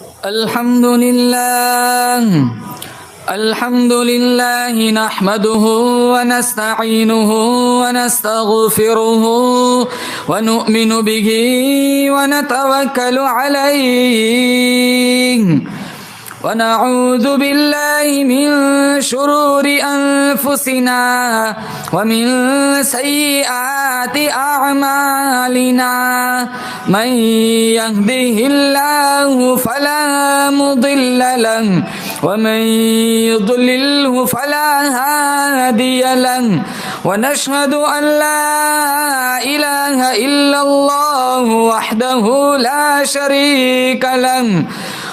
अल्हम्दुलिल्लाह नहमदुहु व नस्तईनुहु व नस्तगफिरुहु व नु'मिनु बिही व नतवक्कलु अलैहि व नऊज़ु बिल्लाहि मिन शुरूरि अनफुसिना व मिन सय्यिआति अअमालिना मन यहदिहिल्लाहु फला मुदिल्ल लहु व मन युद्लिल्हु फला हादिय लहु व नशहदु अन ला इलाहा इल्लल्लाहु वहदहु ला शरीका लहु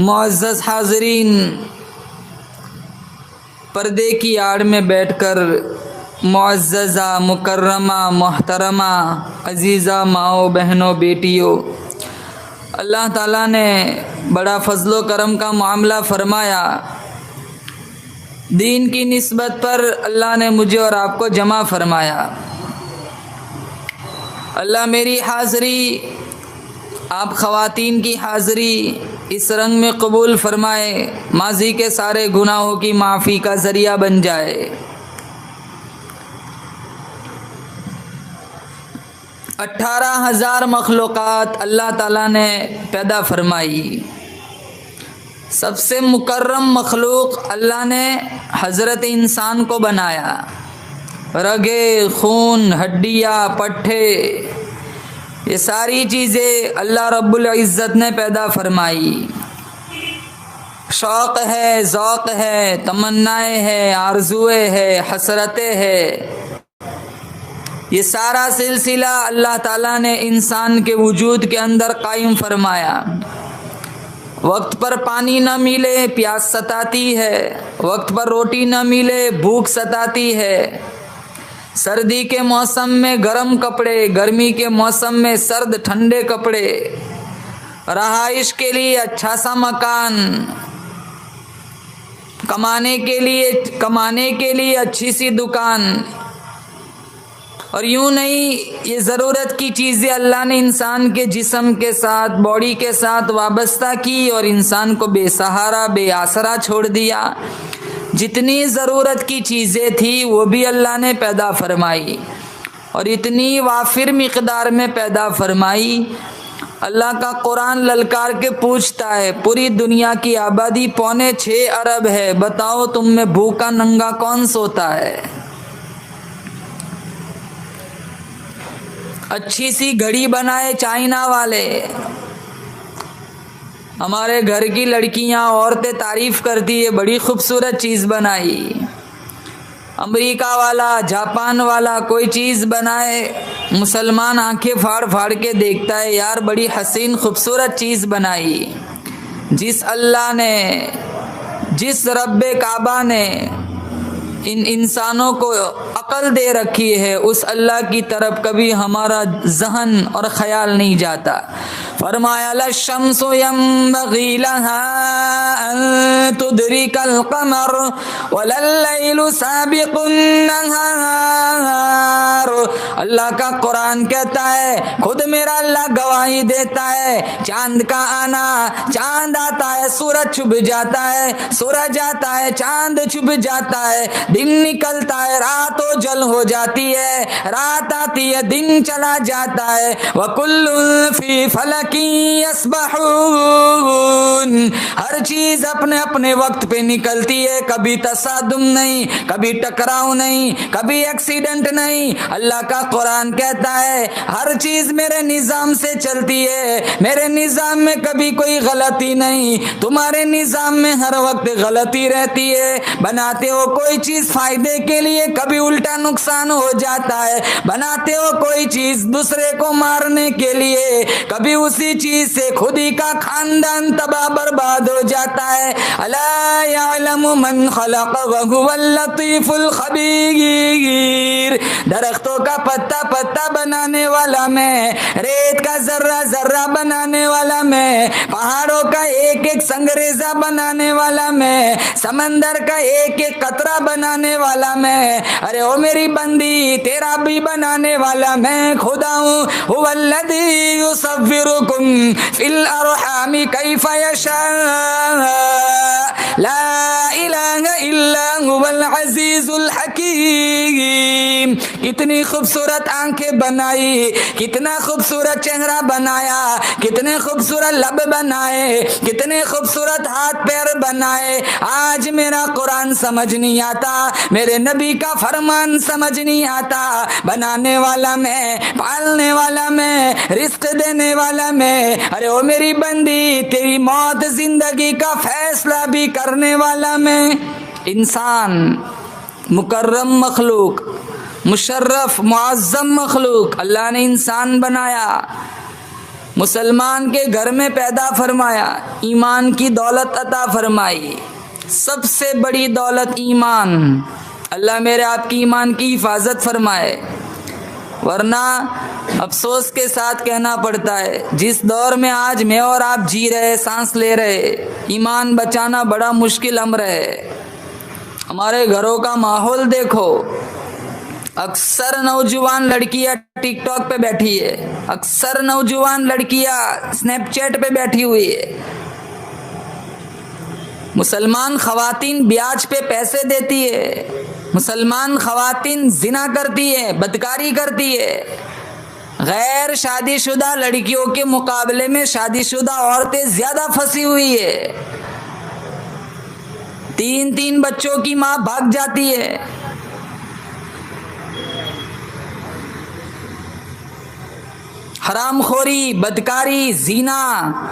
मुअज़्ज़ज़ हाज़रीन, पर्दे की आड़ में बैठकर मुअज़्ज़ज़ा मुकर्रमा मोहतरमा अज़ीज़ा माओ बहनों बेटियों, अल्लाह ताला ने बड़ा फ़ज़्लो करम का मामला फ़रमाया। दीन की निस्बत पर अल्लाह ने मुझे और आपको जमा फ़रमाया। अल्लाह मेरी हाज़री, आप ख़वातीन की हाज़री इस रंग में कबूल फ़रमाए, माज़ी के सारे गुनाहों की माफ़ी का ज़रिया बन जाए। 18,000 मखलूक़ात अल्लाह ताला ने पैदा फरमाई। सबसे मुकर्रम मखलूक अल्लाह ने हज़रत इंसान को बनाया। रगे, खून, हड्डियाँ, पट्ठे, ये सारी चीज़ें अल्लाह रब्बुल इज़्ज़त ने पैदा फरमाई। शौक़ है, ज़ौक़ है, तमन्नाएँ हैं, आरज़ुएँ हैं, हसरतें हैं, ये सारा सिलसिला अल्लाह ताला ने इंसान के वजूद के अंदर कायम फरमाया। वक्त पर पानी न मिले प्यास सताती है, वक्त पर रोटी न मिले भूख सताती है। सर्दी के मौसम में गर्म कपड़े, गर्मी के मौसम में सर्द ठंडे कपड़े, रहाइश के लिए अच्छा सा मकान, कमाने के लिए अच्छी सी दुकान, और यूँ नहीं, ये ज़रूरत की चीज़ें अल्लाह ने इंसान के जिस्म के साथ, बॉडी के साथ वाबस्ता की और इंसान को बेसहारा बेआसरा छोड़ दिया। जितनी ज़रूरत की चीज़ें थी वो भी अल्लाह ने पैदा फरमाई और इतनी वाफिर मिक़दार में पैदा फरमाई। अल्लाह का कुरान ललकार के पूछता है, पूरी दुनिया की आबादी 6.25 अरब है, बताओ तुम में भूखा नंगा कौन सोता है? अच्छी सी घड़ी बनाए चाइना वाले, हमारे घर की लड़कियां औरतें तारीफ करती है, बड़ी खूबसूरत चीज़ बनाई। अमेरिका वाला, जापान वाला कोई चीज़ बनाए, मुसलमान आंखें फाड़ फाड़ के देखता है, यार बड़ी हसीन खूबसूरत चीज़ बनाई। जिस अल्लाह ने, जिस रब्बे काबा ने इन इंसानों को अकल दे रखी है, उस अल्लाह की तरफ कभी हमारा जहन और ख्याल नहीं जाता। फरमाया लशम्सु यंबगी लहा अन तुदरिकल कमर वलल्लैलु साबिकुन नहार। अल्लाह का कुरान कहता है, खुद मेरा अल्लाह गवाही देता है, चांद का आना, चांद आता है सूरज छुप जाता है, सूरज आता है चांद छुप जाता है, दिन निकलता है रात जल हो जाती है, रात आती है दिन चला जाता है। वकुल्लुन फी फलकी यस्बहून। हर चीज अपने अपने वक्त पे निकलती है, कभी तसादुम नहीं, कभी टकराव नहीं, कभी एक्सीडेंट नहीं। अल्लाह का कुरान कहता है हर चीज मेरे निजाम से चलती है, मेरे निजाम में कभी कोई गलती नहीं। तुम्हारे निजाम में हर वक्त गलती रहती है। बनाते हो कोई चीज फायदे के लिए, कभी उल्टा नुकसान हो जाता है। बनाते हो कोई चीज दूसरे को मारने के लिए, कभी उसी चीज से खुद ही का खानदान तबाह बर्बाद हो जाता है। अला यअलमु मन खलक़ व हुवल लतीफुल खबीर। दरख्तों का पत्ता पत्ता बनाने वाला मैं, रेत का जर्रा जर्रा बनाने वाला मैं, पहाड़ों का एक एक संगरेजा बनाने वाला मैं, समंदर का एक एक कतरा बनाने वाला मैं। अरे ओ मेरी बंदी, तेरा भी बनाने वाला मैं खुदा हूँ। हुवल्लज़ी युसव्विरुकुम फिल अरहामि कैफ़ यशा ला इलाहा इल्ला हुवल अज़ीज़ुल हकीम। कितनी खूबसूरत आंखें बनाई, कितना खूबसूरत चेहरा बनाया, कितने खूबसूरत लब बनाए, कितने खूबसूरत हाथ पैर बनाए। आज मेरा कुरान समझ नहीं आता, मेरे नबी का फरमान समझ नहीं आता। बनाने वाला मैं, पालने वाला मैं, रिस्क देने वाला मैं। अरे ओ मेरी बंदी, तेरी मौत जिंदगी का फैसला भी करने वाला मैं। इंसान मुकर्रम मखलूक, मुशर्रफ मुअज़्ज़म मखलूक, अल्लाह ने इंसान बनाया, मुसलमान के घर में पैदा फरमाया, ईमान की दौलत अता फरमाई। सबसे बड़ी दौलत ईमान। अल्लाह मेरे आपकी ईमान की हिफाजत फरमाए, वरना अफसोस के साथ कहना पड़ता है जिस दौर में आज मैं और आप जी रहे, सांस ले रहे, ईमान बचाना बड़ा मुश्किल अम्र है। हमारे घरों का माहौल देखो, अक्सर नौजवान लड़कियां टिकटॉक पे बैठी है, अक्सर नौजवान लड़कियां स्नैपचैट पे बैठी हुई है। मुसलमान खवातीन ब्याज पे पैसे देती है, मुसलमान खवातीन जिना करती है, बदकारी करती है। गैर शादीशुदा लड़कियों के मुकाबले में शादीशुदा औरतें ज्यादा फंसी हुई है। 3-3 बच्चों की माँ भाग जाती है। हरामखोरी, बदकारी, जीना।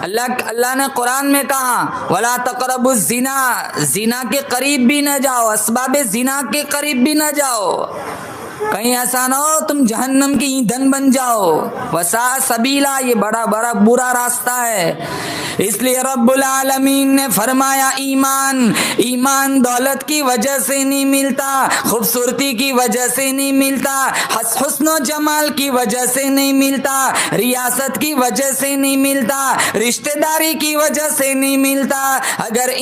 अल्लाह ने कुरान में कहा वला तक़रबु ज़िना, जीना के करीब भी न जाओ, असबाबे जीना के करीब भी न जाओ, कहीं ऐसा ना हो तुम जहन्नम की ईंधन बन जाओ। वसा सबीला, ये बड़ा बड़ा बुरा रास्ता है। इसलिए रब्बुल आलमीन ने फरमाया ईमान, ईमान दौलत की वजह से नहीं मिलता, खूबसूरती की वजह से नहीं मिलता, हुस्न जमाल की वजह से नहीं मिलता, रियासत की वजह से नहीं मिलता, रिश्तेदारी की वजह से नहीं मिलता। अगर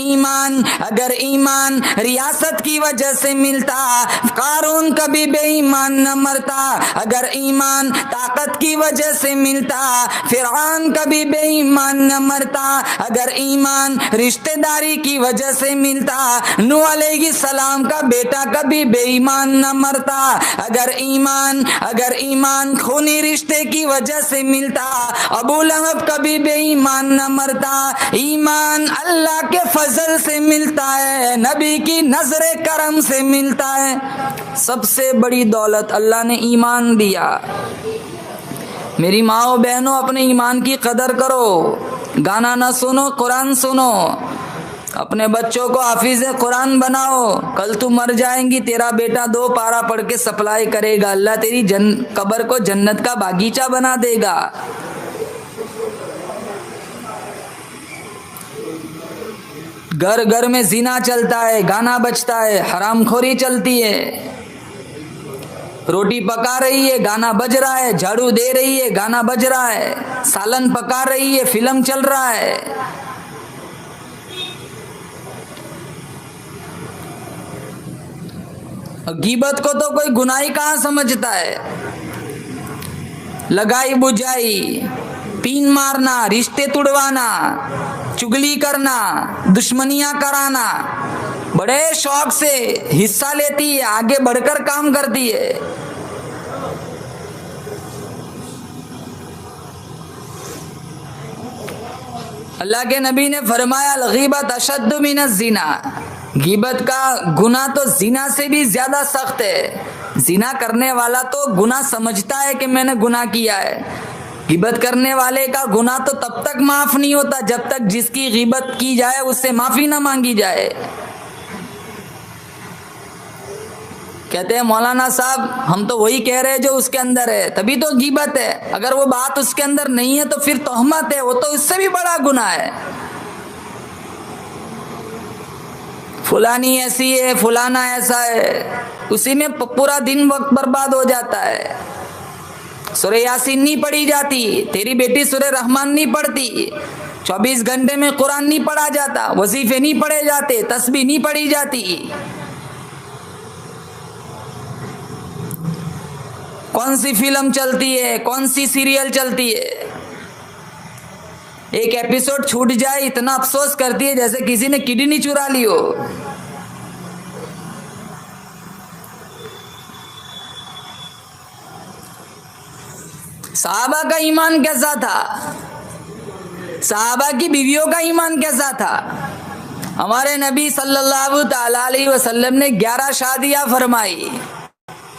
ईमान रियासत की वजह से मिलता, कारून कभी बेईमान न मरता। अगर ईमान ताकत की वजह से मिलता, फिरौन कभी बेईमान न मरता। अगर ईमान रिश्तेदारी की वजह से मिलता, नूह अलैहिस्सलाम का बेटा कभी बेईमान न मरता। अगर ईमान खूनी रिश्ते की वजह से मिलता, अबू लहब कभी बेईमान न मरता। ईमान अल्लाह के फजल से मिलता है, नबी की नजरे करम से मिलता है। सबसे बड़ी दौलत अल्लाह ने ईमान दिया। मेरी माओ बहनों, अपने ईमान की कदर करो, गाना ना सुनो, कुरान सुनो, अपने बच्चों को हाफिज कुरान बनाओ। कल तू मर जाएंगी, तेरा बेटा 2 पारा पढ़ के सप्लाई करेगा, अल्लाह तेरी कब्र को जन्नत का बागीचा बना देगा। घर घर में जिना चलता है, गाना बजता है, हरामखोरी चलती है। रोटी पका रही है, गाना बज रहा है, झाड़ू दे रही है, गाना बज रहा है, सालन पका रही है, फिल्म चल रहा है। गीबत को तो कोई गुनाही कहाँ समझता है। लगाई बुझाई, पीन मारना, रिश्ते तुड़वाना, चुगली करना, दुश्मनियां कराना, बड़े शौक से हिस्सा लेती है, आगे बढ़कर काम करती है। अल्लाह के नबी ने फरमाया, गीबत अशद्दु मिनज़ ज़िना, गीबत का गुनाह तो जिना से भी ज्यादा सख्त है। जिना करने वाला तो गुनाह समझता है कि मैंने गुनाह किया है। गीबत करने वाले का गुनाह तो तब तक माफ नहीं होता जब तक जिसकी गीबत की जाए उससे माफी ना मांगी जाए। कहते हैं मौलाना साहब, हम तो वही कह रहे हैं जो उसके अंदर है, तभी तो गीबत है। अगर वो बात उसके अंदर नहीं है तो फिर तोहमत है, वो तो इससे भी बड़ा गुनाह है। फुलानी ऐसी है, फुलाना ऐसा है, उसी में पूरा दिन वक्त बर्बाद हो जाता है। सूरह यासीन नहीं पढ़ी जाती, तेरी बेटी सूरह रहमान नहीं पढ़ती, 24 घंटे में कुरान नहीं पढ़ा जाता, वजीफे नहीं पढ़े जाते, तस्बीह नहीं पढ़ी जाती। कौन सी फिल्म चलती है, कौन सी सीरियल चलती है, एक एपिसोड छूट जाए इतना अफसोस करती है जैसे किसी ने किडनी चुरा ली हो। सहाबा का ईमान कैसा था, सहाबा की बीवियों का ईमान कैसा था। हमारे नबी सल्लल्लाहु ताला अलैहि वसल्लम ने 11 शादियां फरमाई।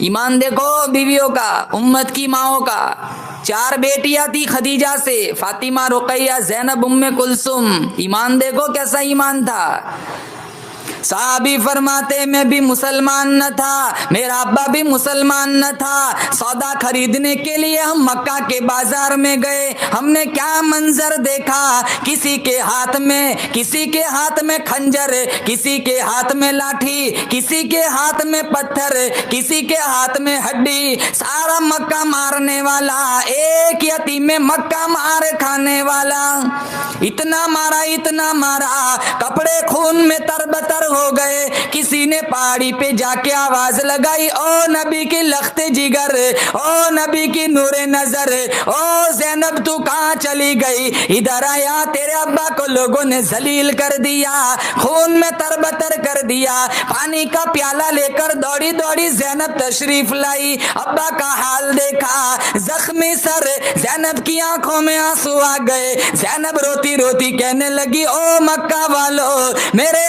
ईमान देखो बीवियों का, उम्मत की माओं का। 4 बेटियां थी खदीजा से, फातिमा, रुकैया, ज़ैनब, उम्मे कुलसुम। ईमान देखो कैसा ईमान था। साहबी फरमाते मैं भी मुसलमान न था, मेरा अब्बा भी मुसलमान न था। सौदा खरीदने के लिए हम मक्का के बाजार में गए, हमने क्या मंजर देखा। किसी के हाथ में खंजर, किसी के हाथ में लाठी, किसी के हाथ में पत्थर, किसी के हाथ में हड्डी। सारा मक्का मारने वाला, एक यतीम में मक्का मार खाने वाला। इतना मारा, कपड़े खून में तरबतर हो गए। किसी ने पहाड़ी पे जाके आवाज लगाई, ओ नबी की लख्ते जिगर, ओ नबी की नूरे नजर, ओ ज़ैनब तू कहाँ चली गई, इधर आया, तेरे अब्बा को लोगों ने जलील कर दिया, खून में तरबतर कर दिया। पानी का प्याला लेकर दौड़ी दौड़ी ज़ैनब तशरीफ लाई, अब्बा का हाल देखा, जख्मी सर। ज़ैनब की आंखों में आंसू आ गए। ज़ैनब रोती रोती कहने लगी, ओ मक्का वालों, मेरे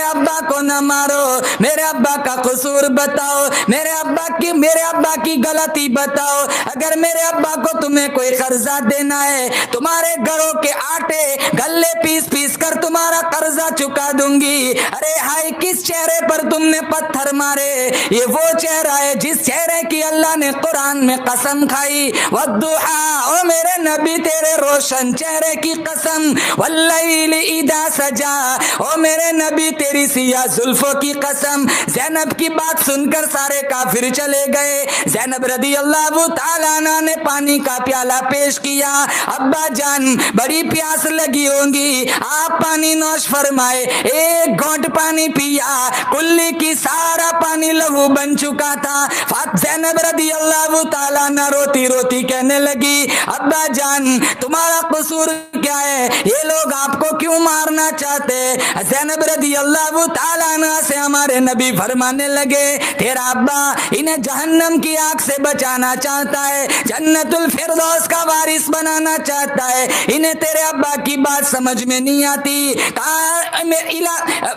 अब्बा को न मारो, मेरे अब्बा का कसूर बताओ, मेरे अब्बा की गलती बताओ। अगर मेरे अब्बा को तुम्हें कोई कर्जा देना है, तुम्हारे घरों के आटे गल्ले पीस पीस कर तुम्हारा कर्जा चुका दूंगी। अरे हाय, किस चेहरे पर तुमने पत्थर मारे, ये वो चेहरा है जिस चेहरे की अल्लाह ने कुरान में कसम खाई। वद्दुहा, ओ मेरे नबी तेरे रोशन चेहरे की कसम। वल्लैली इदा सजा, ओ मेरे नबी तेरी सिया जुल्फों की कसम। ज़ैनब की बात सुनकर सारे काफिर चले गए। ज़ैनब रदी अल्लाह ताला अन्हा ने पानी का प्याला पेश किया। अब्बा जान, बड़ी प्यास लगी होंगी, आप पानी नौश फरमाए। एक घोंट पानी पिया, कुल्ली की सारा पानी लहू बन चुका था। ज़ैनब रदी अल्लाह ताला अन्हा रोती रोती कहने लगी, अब्बा जान तुम्हारा कसूर क्या है, ये लोग आपको क्यों मारना चाहते। ज़ैनब रदी अल्लाह ताला अन्हा से हमारे नबी फरमाने लगे, तेरा अब्बा इन्हें जहन्नम की आग से बचाना चाहता है, जन्नतुल फिरदौस का वारिस बनाना चाहता है। इन्हें तेरे अब्बा की बात समझ में नहीं आती।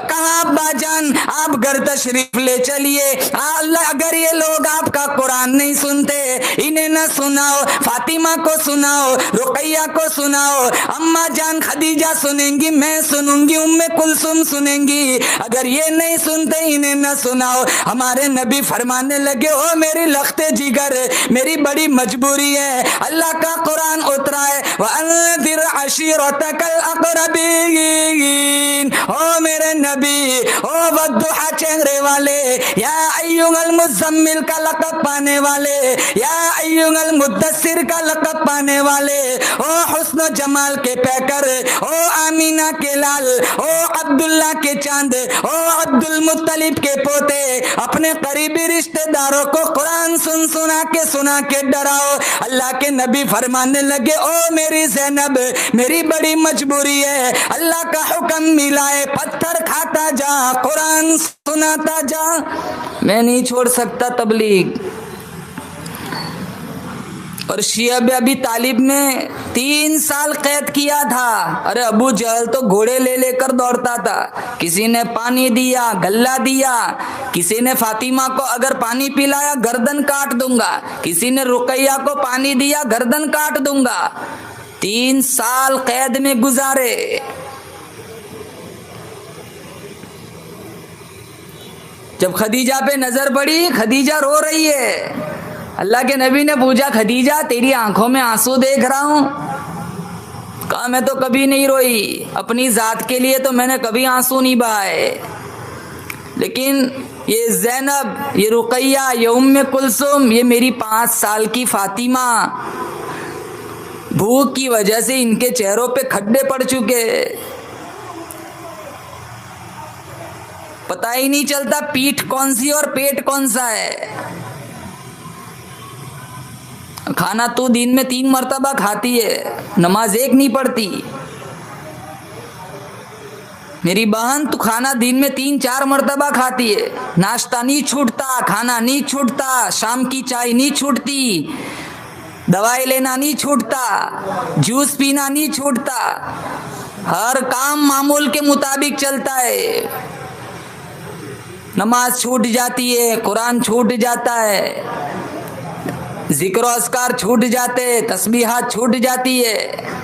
कहा अब्बा जान आप घर तशरीफ ले चलिए, अल्लाह अगर ये लोग आपका कुरान नहीं सुनते, इन्हें न सुनाओ, फातिमा को सुनाओ, रुकैया को सुनाओ, अम्मा जान खदीजा सुनेंगी, मैं सुनूंगी, उम्मे कुलसुम सुनेंगी, अगर ये नहीं सुनते इन्हें न सुनाओ। हमारे नबी फरमाने लगे, ओ मेरी लख्ते जिगर, मेरी बड़ी मजबूरी है, अल्लाह का कुरान उतरा है, वअन्ज़िर अशीरतकल अक़रबीन। ओ मेरे नबी, ओ वद्दुहा चेहरे वाले, या अय्युहल मुज़म्मिल का लक़ब पाने वाले, या अय्युहल मुद्दस्सिर का लक़ब पाने वाले, ओ हुस्न जमाल के पैकर, ओ आमीना के लाल, ओ अब्दुल्ला के चांद, ओ अब्दुल मुत्तलिब के पोते, अपने करीबी रिश्तेदारों को कुरान सुना के डराओ। अल्लाह के नबी फरमाने लगे, ओ मेरी ज़ैनब, मेरी बड़ी मजबूरी है, अल्लाह का हुक्म मिला है, पत्थर खाता जा, कुरान सुनाता जा, मैं नहीं छोड़ सकता तबलीग। और शिया अबी तालिब ने 3 साल कैद किया था। अरे अबू जहल तो घोड़े ले लेकर दौड़ता था, किसी ने पानी दिया, गल्ला दिया, किसी ने फातिमा को अगर पानी पिलाया गर्दन काट दूंगा, किसी ने रुकैया को पानी दिया गर्दन काट दूंगा। 3 साल कैद में गुजारे। जब खदीजा पे नजर पड़ी, खदीजा रो रही है। अल्लाह के नबी ने पूछा, खदीजा तेरी आंखों में आंसू देख रहा हूं। कहा मैं तो कभी नहीं रोई, अपनी जात के लिए तो मैंने कभी आंसू नहीं बहाए, लेकिन ये ज़ैनब, ये रुकैया, ये उम्मे कुलसुम, ये मेरी 5 साल की फातिमा, भूख की वजह से इनके चेहरों पे खड्डे पड़ चुके, पता ही नहीं चलता पीठ कौन सी और पेट कौन सा है। खाना तो दिन में 3 मर्तबा खाती है, नमाज एक नहीं पढ़ती। मेरी बहन तो खाना दिन में 3-4 मर्तबा खाती है, नाश्ता नहीं छूटता, खाना नहीं छूटता, शाम की चाय नहीं छूटती, दवाई लेना नहीं छूटता, जूस पीना नहीं छूटता, हर काम मामूल के मुताबिक चलता है। नमाज छूट जाती है, कुरान छूट जाता है, जिक्र अस्कार छूट जाते, तस्बीहात छूट जाती है।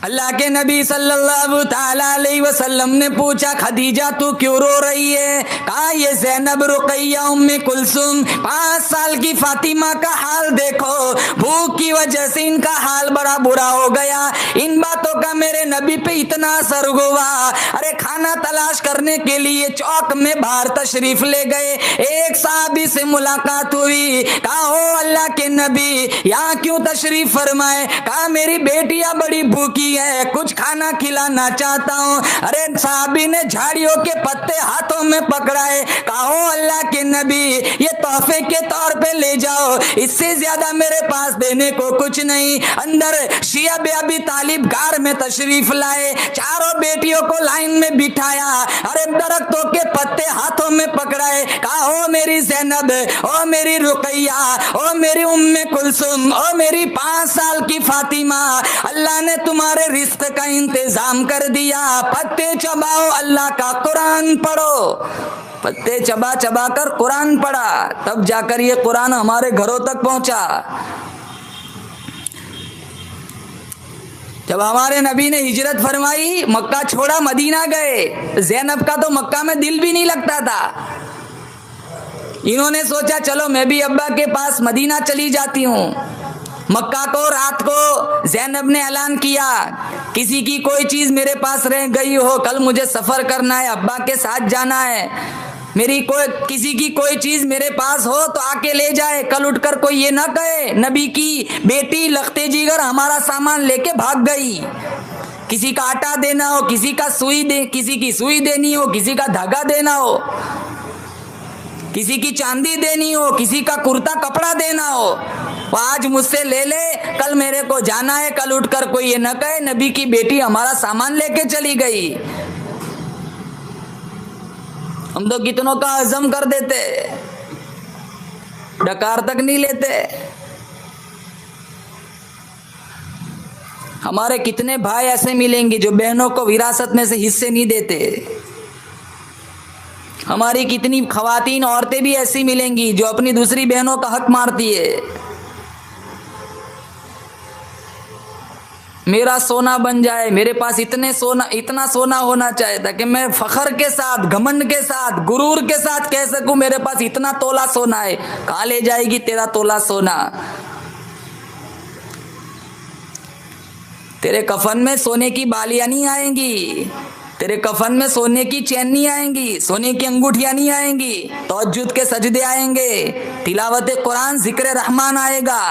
अल्लाह के नबी सल्लल्लाहु ताला अलैहि वसल्लम ने पूछा, खदीजा तू क्यों रो रही है। कहा ये ज़ैनब, रुकैया, उम्मे कुलसुम, 5 साल की फातिमा का हाल देखो, भूख की वजह से इनका हाल बड़ा बुरा हो गया। इन बातों का मेरे नबी पे इतना असर हुआ, अरे खाना तलाश करने के लिए चौक में बाहर तशरीफ ले गए। एक साहबी से मुलाकात हुई, कहा ओ अल्लाह के नबी यहाँ क्यों तशरीफ फरमाए। कहा मेरी बेटियां बड़ी भूखी है, कुछ खाना खिलाना चाहता हूँ। अरे साहबी ने झाड़ियों के पत्ते हाथों में पकड़ाए, कहा ओ अल्लाह के नबी ये तोहफे के तौर पे ले जाओ, इससे ज्यादा मेरे पास देने को कुछ नहीं। अंदर शिया अबी तालिब गार में तशरीफ लाए, चारों बेटियों को लाइन में बिठाया, अरे दरख्तों के पत्ते हाथों में पकड़ाए, कहा ओ मेरी ज़ैनब, ओ मेरी रुकैया, ओ मेरी उम्मे कुलसुम, ओ मेरी 5 साल की फातिमा, अल्लाह ने तुम्हारे रिस्क का इंतजाम कर दिया, पत्ते चबाओ, अल्लाह का कुरान पढ़ो। पत्ते चबा चबा कर कुरान पढ़ा, तब जाकर ये कुरान हमारे घरों तक पहुंचा। जब हमारे नबी ने हिजरत फरमाई, मक्का छोड़ा, मदीना गए, ज़ैनब का तो मक्का में दिल भी नहीं लगता था। इन्होंने सोचा चलो मैं भी अब्बा के पास मदीना चली जाती हूँ। मक्का को रात को ज़ैनब ने ऐलान किया, किसी की कोई चीज मेरे पास रह गई हो, कल मुझे सफर करना है, अब्बा के साथ जाना है, मेरी किसी की कोई चीज मेरे पास हो तो आके ले जाए, कल उठकर कोई ये ना कहे नबी की बेटी लखते जिगर हमारा सामान लेके भाग गई। किसी का आटा देना हो, किसी की सुई देनी हो, किसी का धागा देना हो, किसी की चांदी देनी हो, किसी का कुर्ता कपड़ा देना हो, वो आज मुझसे ले ले, कल मेरे को जाना है, कल उठकर कोई ये न कहे नबी की बेटी हमारा सामान लेके चली गई। हम तो कितनों का हजम कर देते, डकार तक नहीं लेते। हमारे कितने भाई ऐसे मिलेंगे जो बहनों को विरासत में से हिस्से नहीं देते। हमारी कितनी खवातीन औरतें भी ऐसी मिलेंगी जो अपनी दूसरी बहनों का हक मारती है। मेरा सोना बन जाए, मेरे पास इतना सोना होना चाहिए था कि मैं फखर के साथ, घमंड के साथ, गुरूर के साथ कह सकूं मेरे पास इतना तोला सोना है। कहां ले जाएगी तेरा तोला सोना? तेरे कफन में सोने की बालियां नहीं आएंगी, तेरे कफन में सोने की चैन नहीं आएंगी, सोने की अंगूठियां नहीं आएंगी, तहज्जुद के सजदे आएंगे, तिलावत कुरान, जिक्र रहमान आएगा।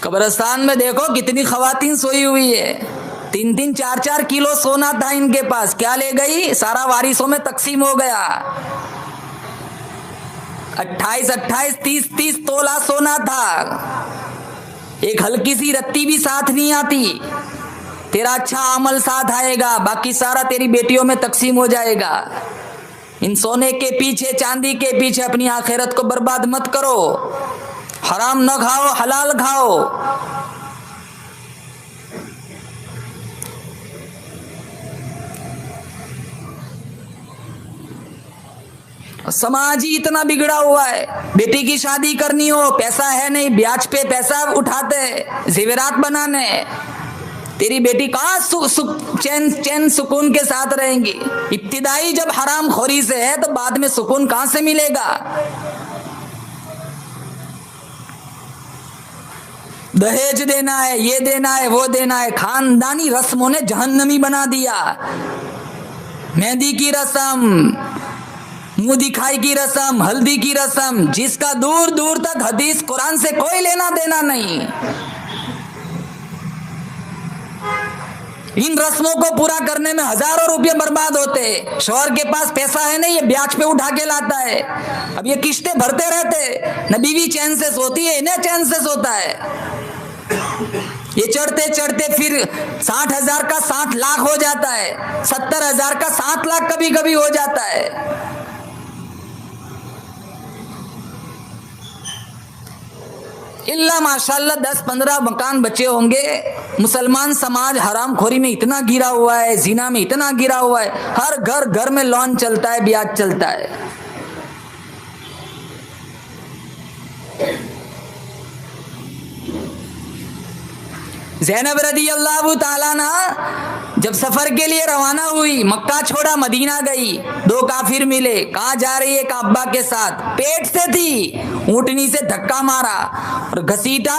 कब्रिस्तान में देखो कितनी खवातीन सोई हुई है, 3-3, 4-4 किलो सोना था इनके पास, क्या ले गई? सारा वारिसों में तकसीम हो गया। 28-28, 30-30 तोला सोना था, एक हल्की सी रत्ती भी साथ नहीं आती। तेरा अच्छा अमल साथ आएगा, बाकी सारा तेरी बेटियों में तकसीम हो जाएगा। इन सोने के पीछे, चांदी के पीछे अपनी आखिरत को बर्बाद मत करो। हराम न खाओ, हलाल खाओ। समाज ही इतना बिगड़ा हुआ है। बेटी की शादी करनी हो, पैसा है नहीं, ब्याज पे पैसा उठाते, जेवरात बनाने। तेरी बेटी कहाँ चैन सुकून के साथ रहेंगी? इब्तिदाई जब हराम खोरी से है तो बाद में सुकून कहाँ से मिलेगा? दहेज देना है, ये देना है, वो देना है। खानदानी रस्मों ने जहन्नमी बना दिया। मेहंदी की रस्म, मुंह दिखाई की रस्म, हल्दी की रस्म, जिसका दूर दूर तक हदीस कुरान से कोई लेना देना नहीं। इन रस्मों को पूरा करने में हजारों रुपए बर्बाद होते। शौहर के पास पैसा है नहीं, ये ब्याज पे उठा के लाता है। अब ये किस्तें भरते रहते, न बीवी चैन से सोती है, इन्हें चैन से सोता है। ये चढ़ते चढ़ते फिर 60,000 का 60 लाख हो जाता है, 70,000 का 7 लाख कभी कभी हो जाता है। इल्ला माशाल्लाह 10-15 मकान बचे होंगे। मुसलमान समाज हरामखोरी में इतना गिरा हुआ है, जिना में इतना गिरा हुआ है, हर घर में लोन चलता है, ब्याज चलता है। ज़ैनब रदी अल्लाह ताला ना जब सफर के लिए रवाना हुई, मक्का छोड़ा, मदीना गई, 2 काफिर मिले। कहाँ जा रही है? अब्बा के साथ। पेट से थी, ऊंटनी से धक्का मारा और घसीटा।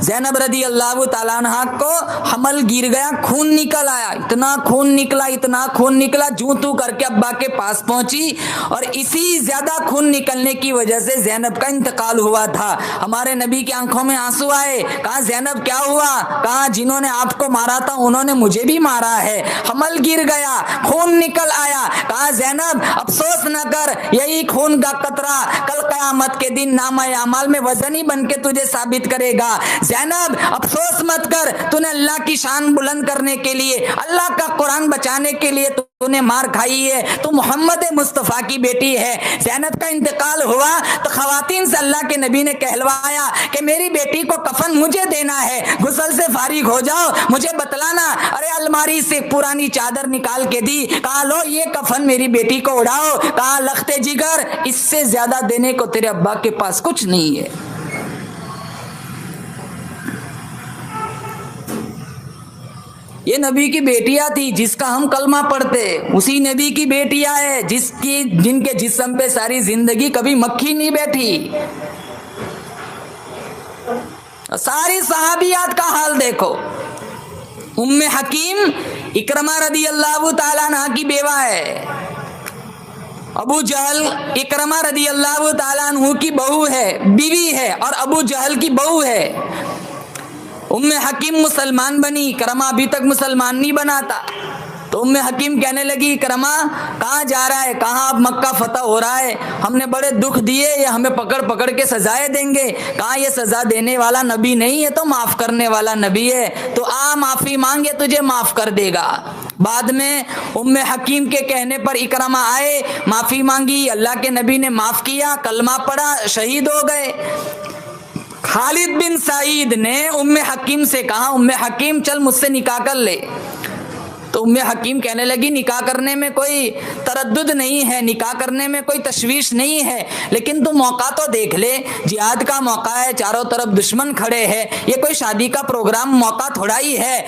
ज़ैनब रदी अल्लाह ताला अन्हा को हमल गिर गया, खून निकल आया, इतना खून निकला, जूं तू करके अब्बा के पास पहुंची। और इसी ज्यादा खून निकलने की वजह से ज़ैनब का इंतकाल हुआ था। हमारे नबी की आंखों में आंसू आए। कहा ज़ैनब क्या हुआ? कहा जिन्होंने आपको मारा था उन्होंने मुझे भी मारा है, हमल गिर गया, खून निकल आया। कहा ज़ैनब अफसोस न कर, यही खून का कतरा कल कयामत के दिन नामा अमाल में वजनी बन के तुझे साबित करेगा। ज़ैनब अफसोस मत कर, तूने अल्लाह की शान बुलंद करने के लिए, अल्लाह का कुरान बचाने के लिए तूने मार खाई है। तू मोहम्मद मुस्तफ़ा की बेटी है। ज़ैनब का इंतकाल हुआ तो खवातीन से अल्लाह के नबी ने कहलवाया कि मेरी बेटी को कफन मुझे देना है, गुस्ल से फारिग हो जाओ, मुझे बतलाना। अरे अलमारी से पुरानी चादर निकाल के दी। कहा लो ये कफन मेरी बेटी को उड़ाओ। कहा लखते जिगर, इससे ज्यादा देने को तेरे अब्बा के पास कुछ नहीं है। ये नबी की बेटियां थी जिसका हम कलमा पढ़ते, उसी नबी की बेटियां है जिनके जिस्म पे सारी जिंदगी कभी मक्खी नहीं बैठी। सारी सहाबियात का हाल देखो। उम्मे हकीम इकरमा रदी अल्लाह ताला अन्हा की बेवा है। अबू जहल इकरमा रदी अल्लाह ताला अन्हु की बहू है, बीवी है, और अबू जहल की बहू है। उम्मे हकीम मुसलमान बनी, इकरमा अभी तक मुसलमान नहीं बना था। तो उम्मे हकीम कहने लगी, इकरमा कहाँ जा रहा है, कहाँ अब मक्का फतह हो रहा है, हमने बड़े दुख दिए, ये हमें पकड़ पकड़ के सजाएं देंगे। कहाँ ये सजा देने वाला नबी नहीं है, तो माफ करने वाला नबी है, तो आ माफी मांगे, तुझे माफ कर देगा। बाद में उम्मे हकीम के कहने पर इकरमा आए, माफी मांगी, अल्लाह के नबी ने माफ किया, कलमा पढ़ा, शहीद हो गए। खालिद बिन सईद ने उम्मे हकीम से कहा, उम्मे हकीम चल मुझसे निकाह कर ले। तो उम्मे हकीम कहने लगी, निकाह करने में कोई तरद्दुद नहीं है, निकाह करने में कोई तशवीश नहीं है, लेकिन तू मौका तो देख ले, जिहाद का मौका है, चारों तरफ दुश्मन खड़े हैं, ये कोई शादी का प्रोग्राम मौका थोड़ा ही है।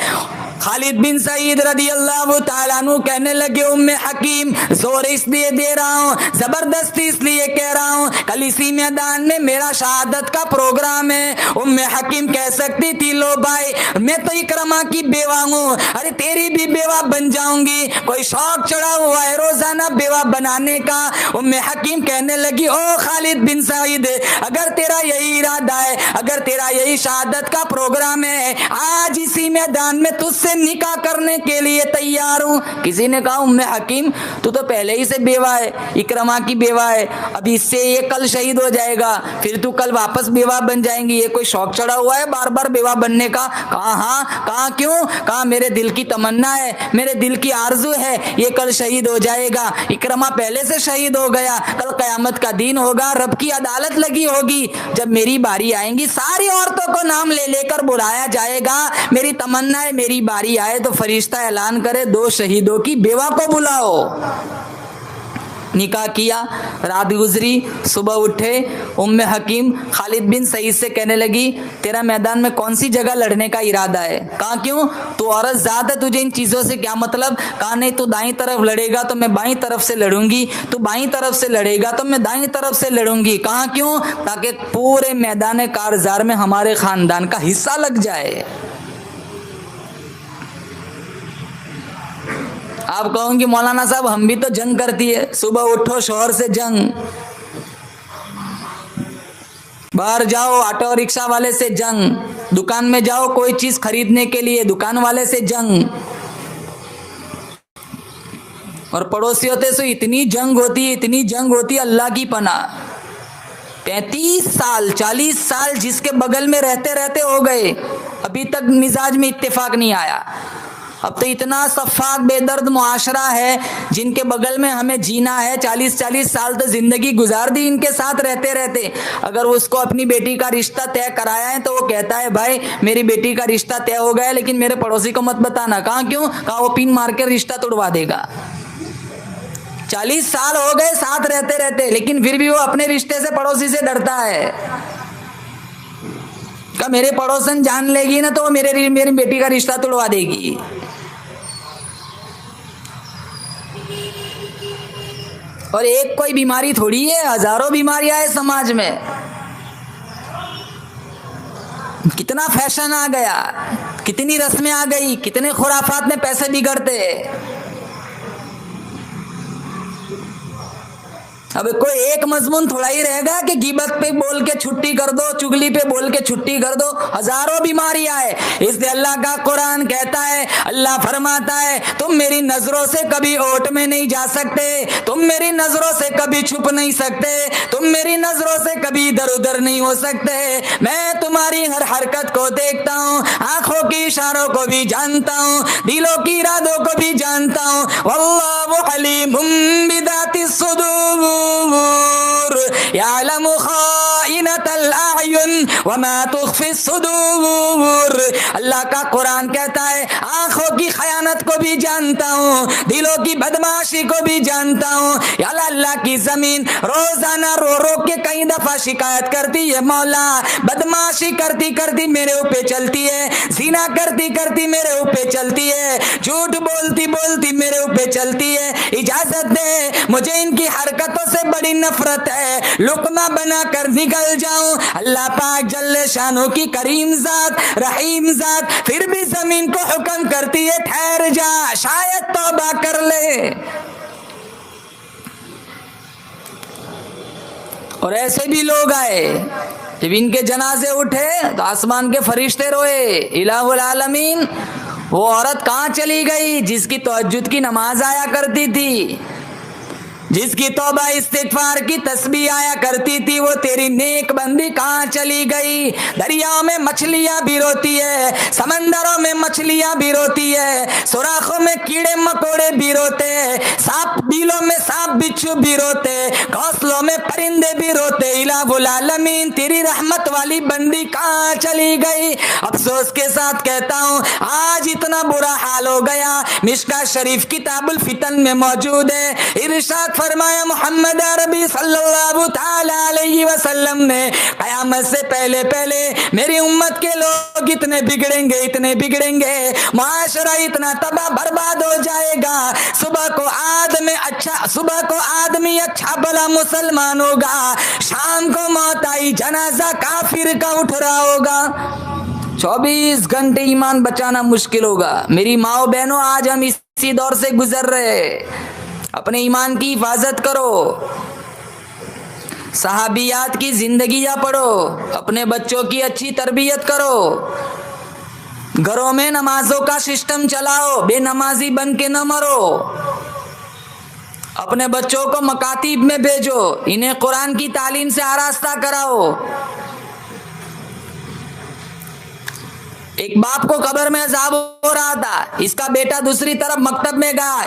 खालिद बिन सईद रदी अल्लाह ताला अन्हु कहने लगे, उम्मे हकीम जोर इसलिए दे रहा हूँ, जबरदस्ती इसलिए कह रहा हूँ, कल इसी मैदान में मेरा शहादत का प्रोग्राम है। उम्मे हकीम कह सकती थी, लो भाई मैं तो इकरमा की बेवा हूँ, अरे तेरी भी बेवा बन जाऊंगी, कोई शौक चढ़ा हुआ है रोजाना बेवा बनाने का। उम्मे हकीम कहने लगी, ओ खालिद बिन सईद, अगर तेरा यही इरादा है, अगर तेरा यही शहादत का प्रोग्राम है, आज इसी मैदान में तुझसे निकाह करने के लिए तैयार हूं। किसी ने कहा, उम्मे हकीम तू तो पहले ही से बेवा है, इकरमा की बेवा है, अभी इससे ये कल शहीद हो जाएगा, फिर तू कल वापस बेवा बन जाएंगी, ये कोई शौक चढ़ा हुआ है बार बार बेवा बनने का? कहा हाँ। कहा क्यों? कहा मेरे दिल की तमन्ना है, मेरे दिल की आरजू है, ये कल शहीद हो जाएगा। इकरमा पहले से शहीद हो गया, कल कयामत का दिन होगा, रब की अदालत लगी होगी, जब मेरी बारी आएगी सारी औरतों को नाम ले लेकर बुलाया जाएगा। मेरी तमन्ना है मेरी बारी आए तो फरिश्ता ऐलान करे, 2 शहीदों की बेवा को बुलाओ। निकाह किया, रात गुजरी, सुबह उठे, उम्मे हकीम खालिद बिन सईद से कहने लगी, तेरा मैदान में कौन सी जगह लड़ने का इरादा है? कहा क्यों? तू औरत ज़्यादा, तुझे इन चीज़ों से क्या मतलब? कहा नहीं, तू दाईं तरफ लड़ेगा तो मैं बाईं तरफ से लड़ूंगी, तू बाईं तरफ से लड़ेगा तो मैं दाईं तरफ से लड़ूंगी। कहा क्यों? ताकि पूरे मैदान कारजार में हमारे खानदान का हिस्सा लग जाए। आप कहोगे मौलाना साहब हम भी तो जंग करती है, सुबह उठो शोहर से जंग, बाहर जाओ ऑटो रिक्शा वाले से जंग, दुकान में जाओ कोई चीज खरीदने के लिए दुकान वाले से जंग, और पड़ोसियों से इतनी जंग होती है, इतनी जंग होती है, अल्लाह की पनाह। 35 साल 40 साल जिसके बगल में रहते रहते हो गए, अभी तक मिजाज में इत्तेफाक नहीं आया। अब तो इतना सफाक बेदर्द मुआशरा है, जिनके बगल में हमें जीना है, 40-40 साल तो जिंदगी गुजार दी इनके साथ रहते रहते। अगर उसको अपनी बेटी का रिश्ता तय कराया है तो वो कहता है, भाई मेरी बेटी का रिश्ता तय हो गया, लेकिन मेरे पड़ोसी को मत बताना। कहा क्यों? कहा वो पिन मार के रिश्ता तोड़वा देगा। 40 साल हो गए साथ रहते रहते, लेकिन फिर भी वो अपने रिश्ते से पड़ोसी से डरता है। कहा मेरे पड़ोसन जान लेगी ना तो वो मेरी बेटी का रिश्ता तोड़वा देगी। और एक कोई बीमारी थोड़ी है, हजारों बीमारियां है समाज में। कितना फैशन आ गया, कितनी रस्में आ गई, कितने खुराफात में पैसे बिगड़ते। अब कोई एक मजमून थोड़ा ही रहेगा कि गिबत पे बोल के छुट्टी कर दो, चुगली पे बोल के छुट्टी कर दो, हजारों बीमारियां है। इसलिए अल्लाह का कुरान कहता है, अल्लाह फरमाता है, तुम मेरी नजरों से कभी ओट में नहीं जा सकते, तुम मेरी नजरों से कभी छुप नहीं सकते, तुम मेरी नजरों से कभी इधर उधर नहीं हो सकते। मैं तुम्हारी हर हरकत को देखता हूँ, आंखों की इशारों को भी जानता हूँ, दिलों की इरादों को भी जानता हूँ। वल्लाहु अलीमुम बिदातिस सुदूर यालमु खाइनतल अयुन वमा तुख्फिस सुदूर। अल्लाह का कुरान कहता है, आंखों की खयानत को भी जानता हूँ, दिलों की बदमाशी को भी जानता हूँ। या अल्लाह की जमीन रोजाना रो रो के कई दफा शिकायत करती है, मौला बदमाशी करती करती मेरे ऊपर चलती है, ज़िना करती करती मेरे ऊपर चलती है, झूठ बोलती बोलती मेरे ऊपर चलती है, इजाजत दे, मुझे इनकी हरकतों से बड़ी नफरत है, लुकमा बना कर निकल जाऊं। अल्लाह पाक जल्ले शानो की करीम जात, रहीम जात फिर भी जमीन को हुक्म करती है, ठहर जा, शायद तौबा कर ले। और ऐसे भी लोग आए, जब इनके जनाजे उठे तो आसमान के फरिश्ते रोए, इलाहुल आलमीन वो औरत कहाँ चली गई जिसकी तहज्जुद की नमाज आया करती थी, जिसकी तौबा इस्तिगफार की तस्बीह आया करती थी, वो तेरी नेक बंदी कहाँ चली गई। दरियाओं में मछलियां भी रोती है, समंदरों में मछलियां भी रोती है, सुराखों में कीड़े मकोड़े भी रोते, सांप बिलों में सांप बिच्छू भी रोते, घोंसलों में परिंदे भी रोते। इलाहुल आलमीन तेरी रहमत वाली बंदी कहाँ चली गई। अफसोस के साथ कहता हूँ आज इतना बुरा हाल हो गया। मिशका शरीफ किताबुल फितन में मौजूद है, इरशाद फरमाया मुहम्मद अरबी सल्लल्लाहु ताला अलैहि वसल्लम ने, कयामत से पहले पहले मेरी उम्मत के लोग इतने बिगड़ेंगे, इतने बिगड़ेंगे, माशरा इतना तबाह बर्बाद हो जाएगा। सुबह को आदमी अच्छा भला मुसलमान होगा, शाम को मौत आई जनाजा काफिर का उठ रहा होगा। 24 घंटे ईमान बचाना मुश्किल होगा। मेरी माओ बहनों, आज हम इसी दौर से गुजर रहे हैं। अपने ईमान की हिफाजत करो, सहाबियात की जिंदगियां पढ़ो, अपने बच्चों की अच्छी तरबियत करो, घरों में नमाजों का सिस्टम चलाओ, बेनमाजी बन के न मरो। अपने बच्चों को मकातीब में भेजो, इन्हें कुरान की तालीम से आरास्ता कराओ। एक बाप को कब्र में अजाब हो रहा था, इसका बेटा दूसरी तरफ मकतब में गया।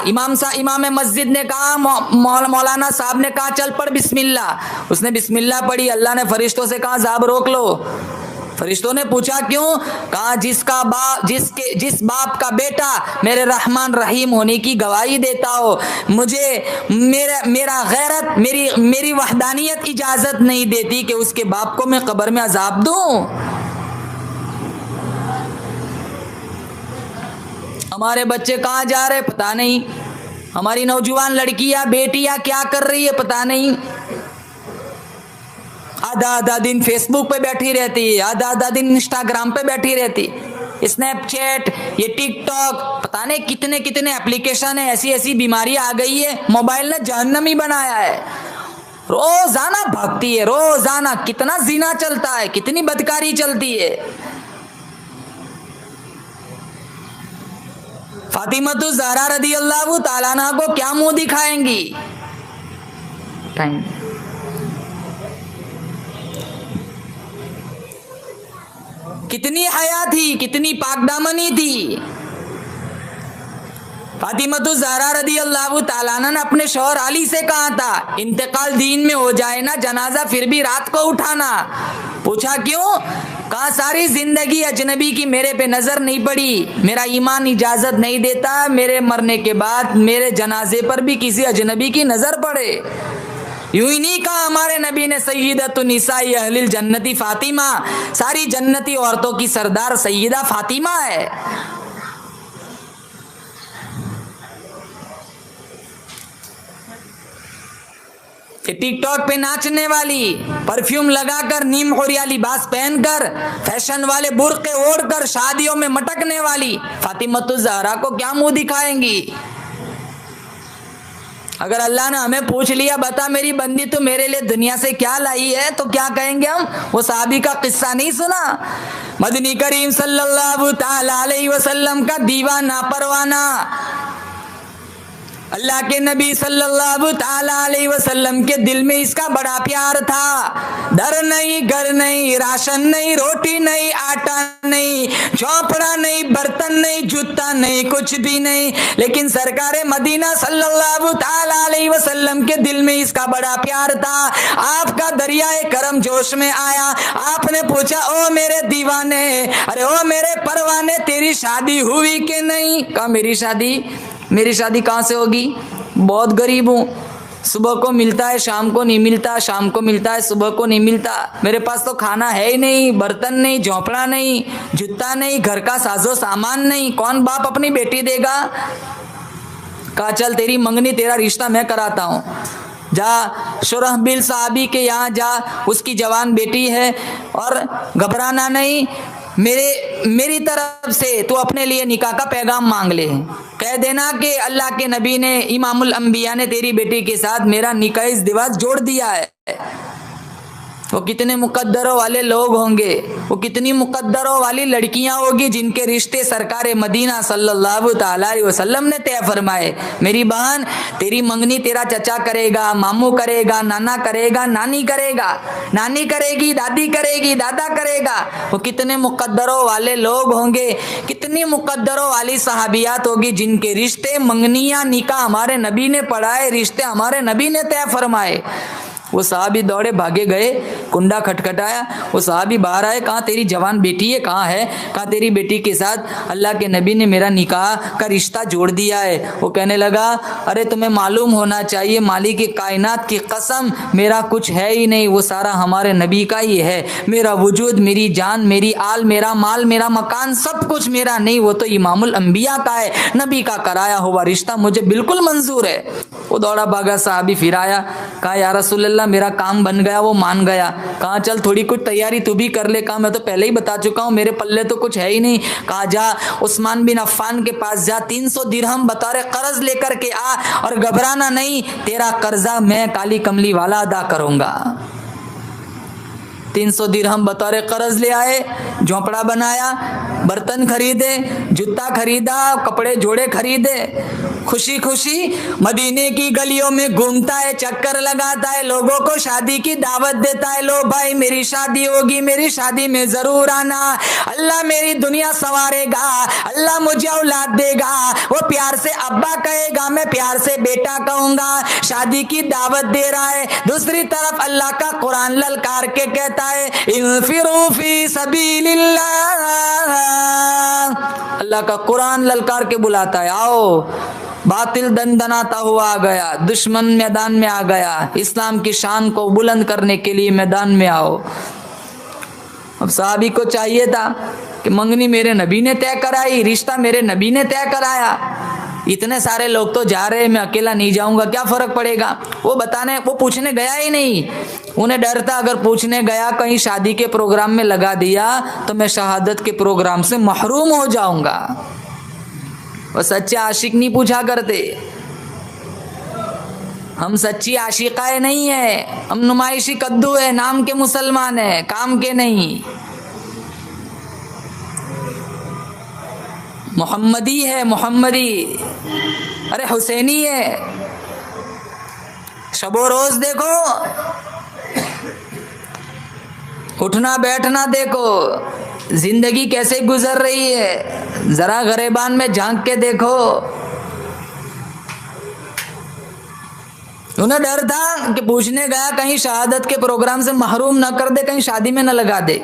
इमाम मस्जिद ने कहा, मौलाना साहब ने कहा चल पढ़ बिस्मिल्लाह। उसने बिस्मिल्लाह पढ़ी, अल्लाह ने फरिश्तों से कहा अजाब रोक लो। फरिश्तों ने पूछा क्यों? कहा जिस बाप का बेटा मेरे रहमान रहीम होने की गवाही देता हो, मुझे मेरा गैरत मेरी वहदानियत इजाजत नहीं देती कि उसके बाप को मैं कब्र में अजाब दूं। हमारे बच्चे कहाँ जा रहे पता नहीं, हमारी नौजवान लड़कियां बेटियां क्या कर रही है पता नहीं। आधा दिन फेसबुक पे बैठी रहती है, आधा दिन इंस्टाग्राम पे बैठी रहती, स्नैपचैट, ये टिकटॉक, पता नहीं कितने कितने एप्लीकेशन है। ऐसी बीमारी आ गई है, मोबाइल ने जहन्नमी बनाया है। रोजाना भागती है, रोजाना कितना जिना चलता है, कितनी बदकारी चलती है। फातिमतु ज़हरा रदियल्लाहु ताला अन्हा को क्या मुंह दिखाएंगी? टाइम कितनी हया थी, कितनी पाकदामनी थी। फातिमतु ज़हरा रदियल्लाहु ताला अन्हा ने अपने शौहर अली से कहा था, इंतकाल दीन में हो जाए ना जनाजा फिर भी रात को उठाना। पूछा क्यों? कहा सारी जिंदगी अजनबी की मेरे पे नजर नहीं पड़ी, मेरा ईमान इजाजत नहीं देता मेरे मरने के बाद मेरे जनाजे पर भी किसी अजनबी की नजर पड़े। यूं ही नहीं कहा हमारे नबी ने, सय्यदतु निसाई अहलिल जन्नती फातिमा, सारी जन्नती औरतों की सरदार सय्यदा फातिमा है। टिकटॉक पे नाचने वाली, परफ्यूम लगाकर, नीम खोरिया लिबास पहनकर, फैशन वाले बुर्के ओढ़कर शादियों में मटकने वाली फातिमतु ज़हरा को क्या मुंह दिखाएंगी? अगर अल्लाह ने हमें पूछ लिया बता मेरी बंदी तो मेरे लिए दुनिया से क्या लाई है, तो क्या कहेंगे हम? वो साहबी का किस्सा नहीं सुना? मदनी करीम सल्लल्लाहु ताला अलैहि वसल्लम का दीवाना परवाना, अल्लाह के नबी सल्लल्लाहु ताला अलैहि वसल्लम के दिल में इसका बड़ा प्यार था। दर नहीं, घर नहीं, राशन नहीं, रोटी नहीं, आटा नहीं, झोंपड़ा नहीं, बर्तन नहीं, जूता नहीं, कुछ भी नहीं, लेकिन सरकारे मदीना सल्लल्लाहु ताला अलैहि वसल्लम के दिल में इसका बड़ा प्यार था। आपका दरियाए करम जोश में आया, आपने पूछा ओ मेरे दीवाने, अरे ओ मेरे परवाने, तेरी शादी हुई कि नहीं? कहा मेरी शादी कहाँ से होगी, बहुत गरीब हूँ, सुबह को मिलता है शाम को नहीं मिलता, शाम को मिलता है सुबह को नहीं मिलता, मेरे पास तो खाना है ही नहीं, बर्तन नहीं, झोंपड़ा नहीं, जूता नहीं, घर का साजो सामान नहीं, कौन बाप अपनी बेटी देगा? कहा चल तेरी मंगनी, तेरा रिश्ता मैं कराता हूँ, जा शुरहबिल साहबी के यहाँ जा, उसकी जवान बेटी है और घबराना नहीं, मेरी तरफ से तू अपने लिए निकाह का पैगाम मांग ले, कह देना कि अल्लाह के नबी ने, इमामुल अंबिया ने तेरी बेटी के साथ मेरा निकाह इज़्दिवाज जोड़ दिया है। वो कितने मुकद्दरों वाले लोग होंगे, वो कितनी मुकद्दरों वाली लड़कियां होगी जिनके रिश्ते सरकार मदीना सल्लल्लाहु ताला अलैहि वसल्लम ने तय फरमाए। मेरी बहन, तेरी मंगनी तेरा चचा करेगा, मामू करेगा, नाना करेगा, नानी करेगा, नानी करेगी, दादी करेगी, दादा करेगा। वो कितने मुकद्दरों वाले लोग होंगे, कितनी मुकद्दरों वाली सहाबियात होगी जिनके रिश्ते, मंगनियां, निकाह हमारे नबी ने पढ़ाए, रिश्ते हमारे नबी ने तय फरमाए। वो साहबी दौड़े भागे गए, कुंडा खटखटाया, वो साहबी बाहर आए, कहाँ तेरी जवान बेटी है, कहाँ है? कहाँ तेरी बेटी के साथ अल्लाह के नबी ने मेरा निकाह का रिश्ता जोड़ दिया है। वो कहने लगा, अरे तुम्हें मालूम होना चाहिए, मालिक कायनात की कसम, मेरा कुछ है ही नहीं, वो सारा हमारे नबी का ही है। मेरा वजूद, मेरी जान, मेरी आल, मेरा माल, मेरा मकान, सब कुछ मेरा नहीं, वो तो इमामुल अंबिया का है, नबी का कराया हुआ रिश्ता मुझे बिल्कुल मंजूर है। वो दौड़ा भागा साहबी फिर आया, कहा या रसूल अल्लाह मेरा काम बन गया। वो मान गया, कहा चल थोड़ी कुछ तैयारी तू भी कर ले। कहा मैं तो पहले ही बता चुका हूँ, मेरे पल्ले तो कुछ है ही नहीं। कहा जा उस्मान बिन अफ्फान के पास जा, 300 दिरहम बतौर कर्ज लेकर के आ, और घबराना नहीं, तेरा कर्जा मैं काली कमली वाला अदा करूंगा। 300 दिरहम बतौर कर्ज ले आए, झोंपड़ा बनाया, बर्तन खरीदे, जूता खरीदा, कपड़े जोड़े खरीदे, खुशी खुशी मदीने की गलियों में घूमता है, चक्कर लगाता है, लोगों को शादी की दावत देता है। लो भाई मेरी शादी होगी, मेरी शादी में जरूर आना, अल्लाह मेरी दुनिया संवारेगा, अल्लाह मुझे औलाद देगा। वो प्यार से अब्बा कहेगा, मैं प्यार से बेटा कहूंगा, शादी की दावत दे रहा है। दूसरी तरफ अल्लाह का कुरान ललकार के कहता है, इन्फिरू फी सबीलिल्लाह, अल्लाह का कुरान ललकार के बुलाता है, आओ। बातिल दंदनाता हुआ आ गया, दुश्मन मैदान में आ गया, इस्लाम की शान को बुलंद करने के लिए मैदान में आओ। अब साहबी को चाहिए था कि मंगनी मेरे नबी ने तय कराई, रिश्ता मेरे नबी ने तय कराया, इतने सारे लोग तो जा रहे हैं, मैं अकेला नहीं जाऊंगा, क्या फर्क पड़ेगा? वो पूछने गया ही नहीं। उन्हें डर था अगर पूछने गया, कहीं शादी के प्रोग्राम में लगा दिया तो मैं शहादत के प्रोग्राम से महरूम हो जाऊंगा। वो सच्चे आशिक नहीं पूछा करते, हम सच्ची आशिकाएं नहीं है, हम नुमाइशी कद्दू है, नाम के मुसलमान है, काम के नहीं। मोहम्मदी है, मोहम्मदी, अरे हुसैनी है। शबो रोज देखो, उठना बैठना देखो, जिंदगी कैसे गुजर रही है, जरा गरेबान में झांक के देखो। उन्हें डर था कि पूछने गया कहीं शहादत के प्रोग्राम से महरूम न कर दे, कहीं शादी में न लगा दे।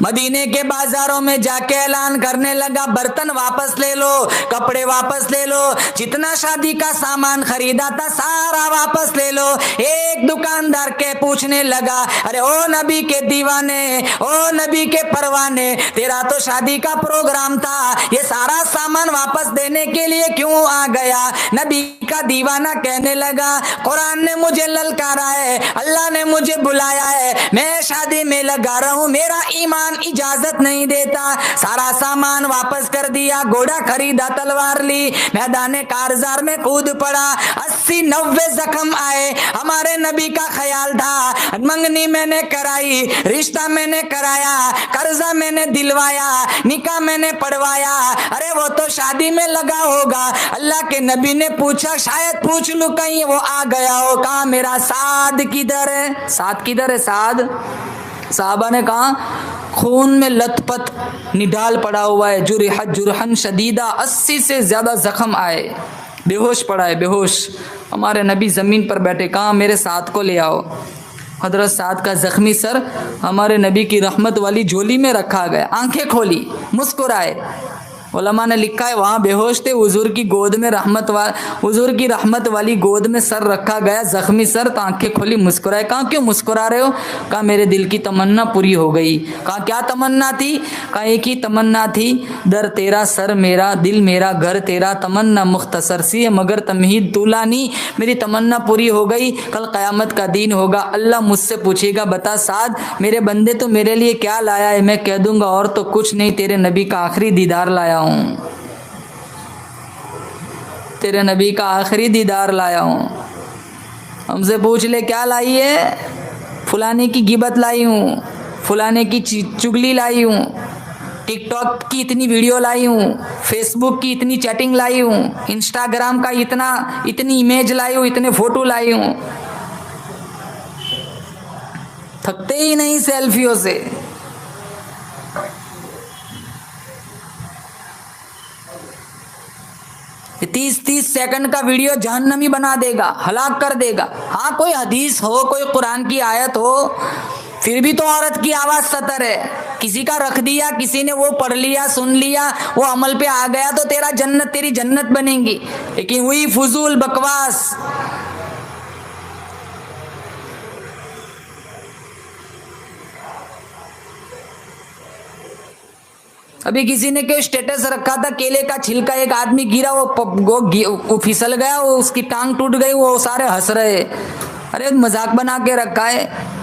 मदीने के बाजारों में जाके ऐलान करने लगा, बर्तन वापस ले लो, कपड़े वापस ले लो, जितना शादी का सामान खरीदा था सारा वापस ले लो। एक दुकानदार के पूछने लगा, अरे ओ नबी के दीवाने, ओ नबी के परवाने, तेरा तो शादी का प्रोग्राम था, ये सारा सामान वापस देने के लिए क्यों आ गया? नबी का दीवाना कहने लगा, कुरान ने मुझे ललकारा है, अल्लाह ने मुझे बुलाया है, मैं शादी में लगा रहा हूं, मेरा ईमान इजाजत नहीं देता। सारा सामान वापस कर दिया, घोड़ा खरीदा, तलवार ली, मैदान कारजार में कूद पड़ा। 80-90 जख्म आए। हमारे नबी का ख्याल था, मंगनी मैंने कराई, रिश्ता मैंने कराया, कर्जा मैंने दिलवाया, निकाह मैंने पढ़वाया, अरे वो तो शादी में लगा होगा। अल्लाह के नबी ने पूछा, शायद पूछ लूं कहीं वो आ गया हो। कहा मेरा साद किधर है? साद किधर है? साद? साहबा ने कहा खून में लथपथ निडाल पड़ा हुआ है, जुरहन शदीदा, 80 से ज्यादा जख्म आए, बेहोश पड़ा है, बेहोश। हमारे नबी जमीन पर बैठे, कहा मेरे साथ को ले आओ। हजरत साद का जख्मी सर हमारे नबी की रहमत वाली झोली में रखा गया, आंखें खोली, मुस्कुराए। उलमा ने लिखा है वहाँ बेहोश थे, हुजूर की गोद में हुजूर की रहमत वाली गोद में सर रखा गया, जख्मी सर, तो आंखें खोली, मुस्कुराए। कहा क्यों मुस्कुरा रहे हो? कहा मेरे दिल की तमन्ना पूरी हो गई। कहा क्या तमन्ना थी? कहा एक ही तमन्ना थी, दर तेरा सर मेरा, दिल मेरा, घर तेरा, तमन्ना मुख्तसर सी है मगर तमहीद तूलानी। मेरी तमन्ना पूरी हो गई। कल क़यामत का दिन होगा, अल्लाह मुझसे पूछेगा, बता साद मेरे बंदे तो मेरे लिए क्या लाया है? मैं कह दूंगा और तो कुछ नहीं, तेरे नबी का आखिरी दीदार लाया हूं, तेरे नबी का आखिरी दीदार लाया हूं। हमसे पूछ ले क्या लाई है? फुलाने की गिबत लाई हूँ, फुलाने की चुगली लाई हूँ, टिकटॉक की इतनी वीडियो लाई हूँ, फेसबुक की इतनी चैटिंग लाई हूँ, इंस्टाग्राम का इतनी इमेज लाई हूँ, इतने फोटो लाई हूँ, थकते ही नहीं सेल्फियों से। 30-30 सेकंड का वीडियो जहन्नमी बना देगा, हलाक कर देगा। हाँ, कोई हदीस हो, कोई कुरान की आयत हो, फिर भी तो औरत की आवाज सतर है। किसी का रख दिया, किसी ने वो पढ़ लिया, सुन लिया, वो अमल पे आ गया तो तेरी जन्नत बनेगी। लेकिन वही फजूल बकवास, अभी किसी ने कोई स्टेटस रखा था, केले का छिलका, एक आदमी गिरा, वो फिसल गया, वो उसकी टांग टूट गई, वो सारे हंस रहे। अरे मजाक बना के रखा है।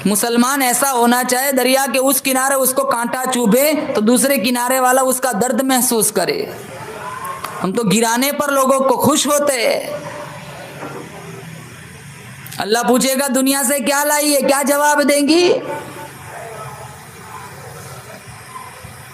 मुसलमान ऐसा होना चाहिए, दरिया के उस किनारे उसको कांटा चुभे तो दूसरे किनारे वाला उसका दर्द महसूस करे। हम तो गिराने पर लोगों को खुश होते हैं। अल्लाह पूछेगा दुनिया से क्या लाई है, क्या जवाब देंगी?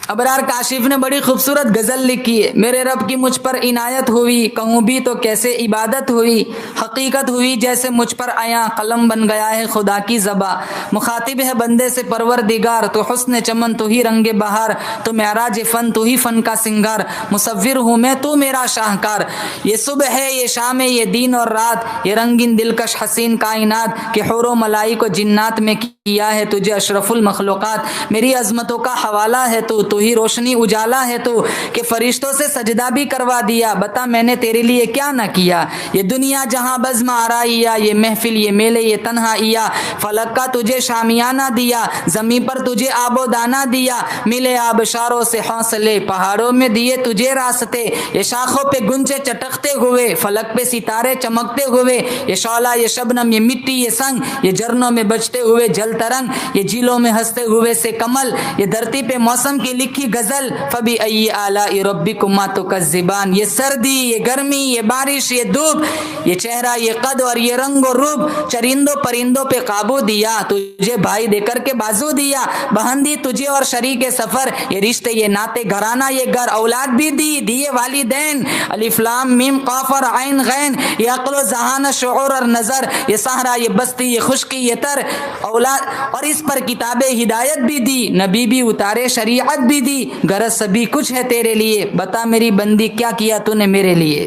अबरार काशिफ ने बड़ी खूबसूरत गज़ल लिखी है। मेरे रब की मुझ पर इनायत हुई, कहूँ भी तो कैसे इबादत हुई, हकीकत हुई जैसे मुझ पर आया, कलम बन गया है खुदा की ज़बा। मुखातिब है बंदे से परवरदिगार, तो हुस्न चमन तो ही रंगे बहार, तो मेराज फ़न तो ही फ़न का सिंगार, मुसव्विर हूँ मैं तू मेरा शाहकार। ये सुबह है, ये शाम है, ये दिन और रात, ये रंगीन दिलकश हसीन कायनात, के हुरो मलाई को जिन्नात में किया है तुझे अशरफुल मखलूक़ात। मेरी अजमतों का हवाला है तू ही रोशनी उजाला है तू, कि फरिश्तों से सजदा भी करवा दिया, बता मैंने तेरे लिए क्या ना किया। ये दुनिया जहां बज़्म आराइया, ये महफिल, ये मेले, ये तन्हाइया, फलक का तुझे शामियाना दिया, ज़मीं पर तुझे आबो दाना दिया, मिले आबशारों से हौसले, पहाड़ों में दिए तुझे रास्ते, ये शाखों पे गुंजे चटकते हुए, फलक पे सितारे चमकते हुए, ये शौला, ये शबनम, ये मिट्टी, ये संग, ये झरनों में बजते हुए जल तरंग, ये झीलों में हंसते हुए से कमल, ये धरती पे मौसम की लिखी गजल, फबी अय्यी आलाई रब्बिकुमा तुकज़्ज़िबान। ये सर्दी, ये गर्मी, ये बारिश, ये धूप, ये चेहरा, ये कद और ये रंग और रूप, चरिंदों परिंदों पे काबू दिया, तुझे भाई देकर के बाजू दिया, बहन दी तुझे और शरीके सफर, ये रिश्ते, ये नाते, घराना, ये घर, औलाद भी दी, दिए वालिदैन, अलिफ लाम मीम काफ और आइन गैन, ये अक्ल ज़हान शऊर और नजर, ये सहरा, ये बस्ती, ये खुश्की, ये तर, औलाद, और इस पर किताबे हिदायत भी दी, नबी भी उतारे, शरीयत भी दी, गरज सभी कुछ है तेरे लिए, बता मेरी बंदी क्या किया तूने मेरे लिए।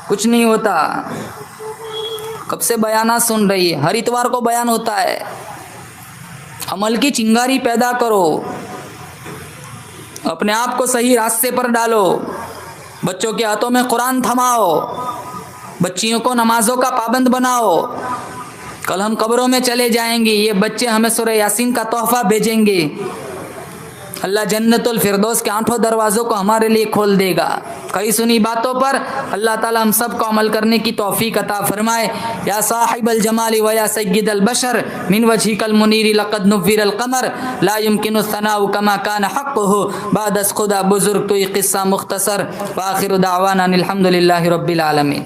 कुछ नहीं होता। कब से बयाना सुन रही है, हर इतवार को बयान होता है। अमल की चिंगारी पैदा करो, अपने आप को सही रास्ते पर डालो, बच्चों के हाथों में कुरान थमाओ, बच्चियों को नमाजों का पाबंद बनाओ। कल हम कब्रों में चले जाएंगे, ये बच्चे हमें सूरह यासीन का तोहफा भेजेंगे। अल्लाह जन्नतुल फिरदौस के 8 दरवाज़ों को हमारे लिए खोल देगा। कई सुनी बातों पर अल्लाह ताला हम सब को अमल करने की तौफीक अता फरमाए। या साहिबल जमाली व या सय्यिदल बशर मिन वजहिकल मुनीर लक़द नुव्विरल क़मर ला युमकिनु सनाउ कमा कान हक़्क़ुहु बाद अस खुदा बुज़ुर्ग तो ये क़िस्सा मुख्तसर व आखिरु दावाना अनिल हम्दुलिल्लाहि रब्बिल आलमीन।